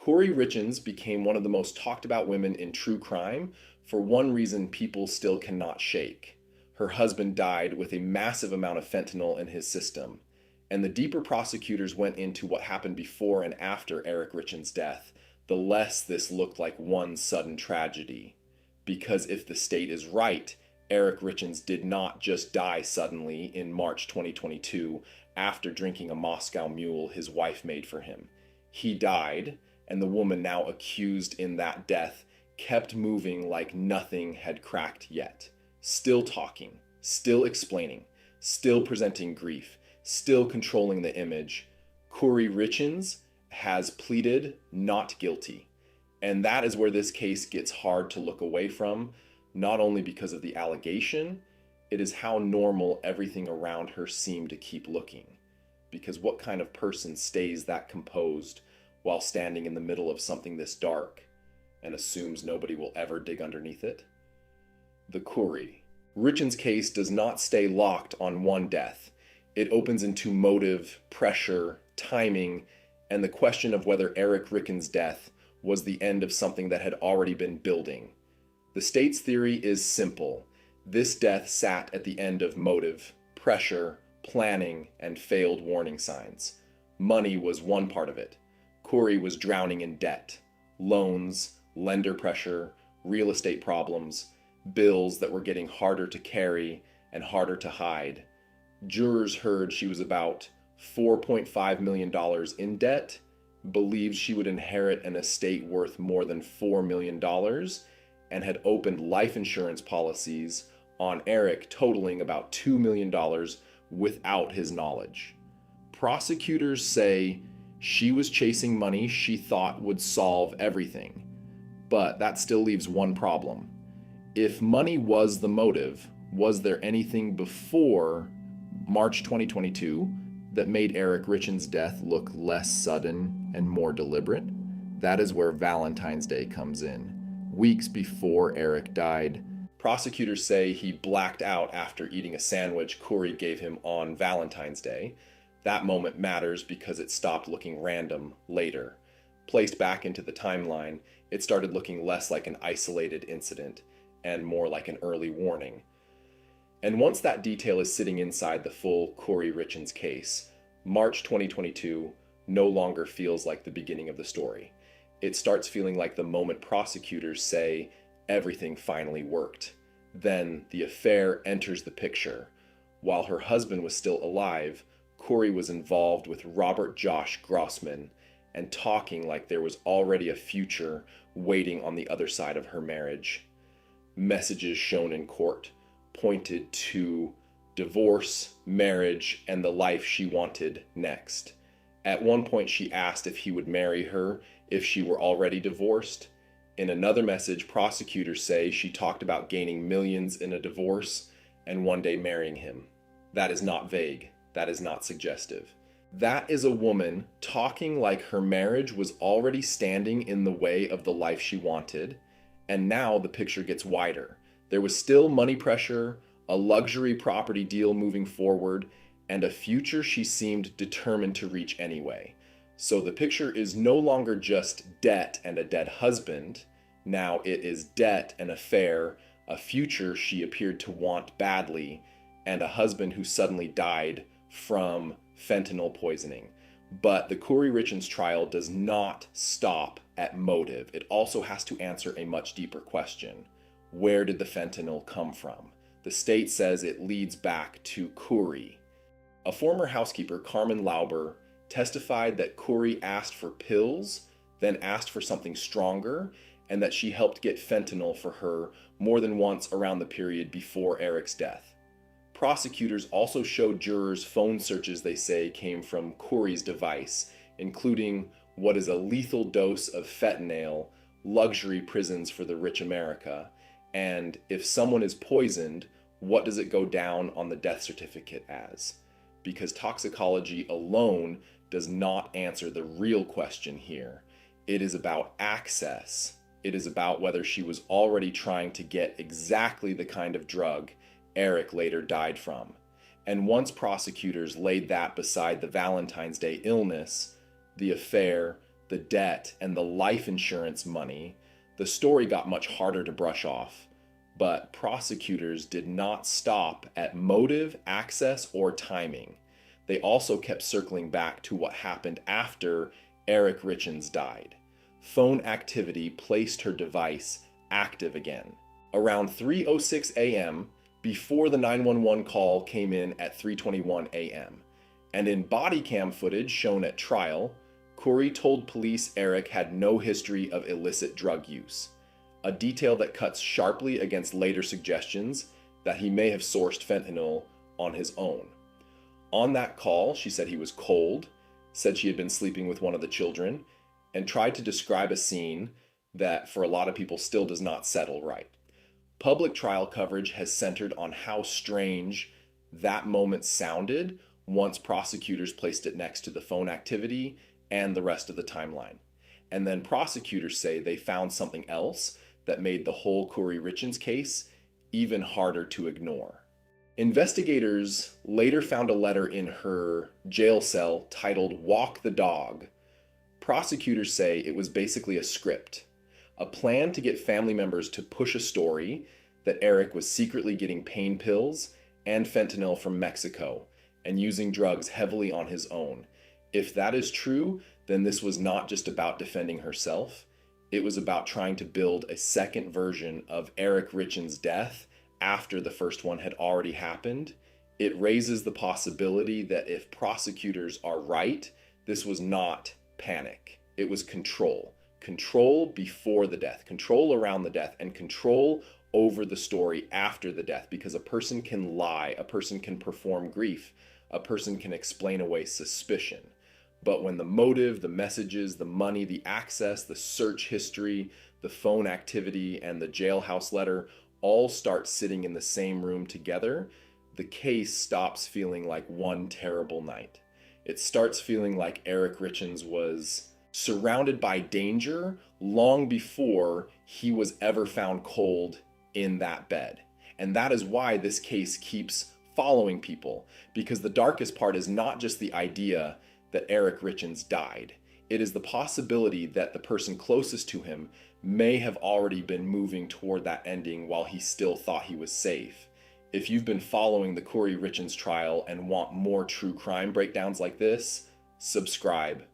Kouri Richins became one of the most talked about women in true crime for one reason people still cannot shake. Her husband died with a massive amount of fentanyl in his system, and the deeper prosecutors went into what happened before and after Eric Richins' death, the less this looked like one sudden tragedy. Because if the state is right, Eric Richins did not just die suddenly in March 2022 after drinking a Moscow Mule his wife made for him. He died, and the woman now accused in that death kept moving like nothing had cracked yet. Still talking, still explaining, still presenting grief, still controlling the image. Kouri Richins has pleaded not guilty. And that is where this case gets hard to look away from, not only because of the allegation, it is how normal everything around her seemed to keep looking. Because what kind of person stays that composed while standing in the middle of something this dark and assumes nobody will ever dig underneath it? The Kouri Richins case does not stay locked on one death. It opens into motive, pressure, timing, and the question of whether Eric Richins' death was the end of something that had already been building. The state's theory is simple. This death sat at the end of motive, pressure, planning, and failed warning signs. Money was one part of it. Kouri was drowning in debt, loans, lender pressure, real estate problems, bills that were getting harder to carry and harder to hide. Jurors heard she was about $4.5 million in debt, believed she would inherit an estate worth more than $4 million, and had opened life insurance policies on Eric totaling about $2 million without his knowledge. Prosecutors say she was chasing money she thought would solve everything, but that still leaves one problem. If money was the motive, was there anything before March 2022 that made Eric Richins' death look less sudden and more deliberate? That is where Valentine's Day comes in. Weeks before Eric died, prosecutors say he blacked out after eating a sandwich Kouri gave him on Valentine's Day. That moment matters because it stopped looking random later. Placed back into the timeline, it started looking less like an isolated incident and more like an early warning. And once that detail is sitting inside the full Kouri Richins case, March 2022 no longer feels like the beginning of the story. It starts feeling like the moment prosecutors say everything finally worked. Then the affair enters the picture. While her husband was still alive, Kouri was involved with Robert Josh Grossman and talking like there was already a future waiting on the other side of her marriage. Messages shown in court pointed to divorce, marriage, and the life she wanted next. At one point, she asked if he would marry her if she were already divorced. In another message, prosecutors say she talked about gaining millions in a divorce and one day marrying him. That is not vague. That is not suggestive. That is a woman talking like her marriage was already standing in the way of the life she wanted, and now the picture gets wider. There was still money pressure, a luxury property deal moving forward, and a future she seemed determined to reach anyway. So the picture is no longer just debt and a dead husband. Now it is debt, an affair, a future she appeared to want badly, and a husband who suddenly died from fentanyl poisoning. But the Kouri Richins trial does not stop at motive. It also has to answer a much deeper question. Where did the fentanyl come from? The state says it leads back to Kouri. A former housekeeper, Carmen Lauber, testified that Kouri asked for pills, then asked for something stronger, and that she helped get fentanyl for her more than once around the period before Eric's death. Prosecutors also showed jurors phone searches they say came from Kouri's device, including what is a lethal dose of fentanyl, luxury prisons for the rich America, and if someone is poisoned, what does it go down on the death certificate as? Because toxicology alone does not answer the real question here. It is about access. It is about whether she was already trying to get exactly the kind of drug Eric later died from. And once prosecutors laid that beside the Valentine's Day illness, the affair, the debt, and the life insurance money, the story got much harder to brush off. But prosecutors did not stop at motive, access, or timing. They also kept circling back to what happened after Eric Richins died. Phone activity placed her device active again. Around 3:06 a.m., before the 911 call came in at 3:21 a.m. And in body cam footage shown at trial, Kouri told police Eric had no history of illicit drug use, a detail that cuts sharply against later suggestions that he may have sourced fentanyl on his own. On that call, she said he was cold, said she had been sleeping with one of the children, and tried to describe a scene that for a lot of people still does not settle right. Public trial coverage has centered on how strange that moment sounded once prosecutors placed it next to the phone activity and the rest of the timeline. And then prosecutors say they found something else that made the whole Kouri Richins case even harder to ignore. Investigators later found a letter in her jail cell titled "Walk the Dog." Prosecutors say it was basically a script, a plan to get family members to push a story that Eric was secretly getting pain pills and fentanyl from Mexico and using drugs heavily on his own. If that is true, then this was not just about defending herself. It was about trying to build a second version of Eric Richins' death after the first one had already happened. It raises the possibility that if prosecutors are right, this was not panic. It was control. Control before the death, control around the death, and control over the story after the death, because a person can lie, a person can perform grief, a person can explain away suspicion. But when the motive, the messages, the money, the access, the search history, the phone activity, and the jailhouse letter all start sitting in the same room together, the case stops feeling like one terrible night. It starts feeling like Eric Richins was surrounded by danger long before he was ever found cold in that bed. And that is why this case keeps following people, because the darkest part is not just the idea that Eric Richins died. It is the possibility that the person closest to him may have already been moving toward that ending while he still thought he was safe. If you've been following the Kouri Richins trial and want more true crime breakdowns like this, subscribe.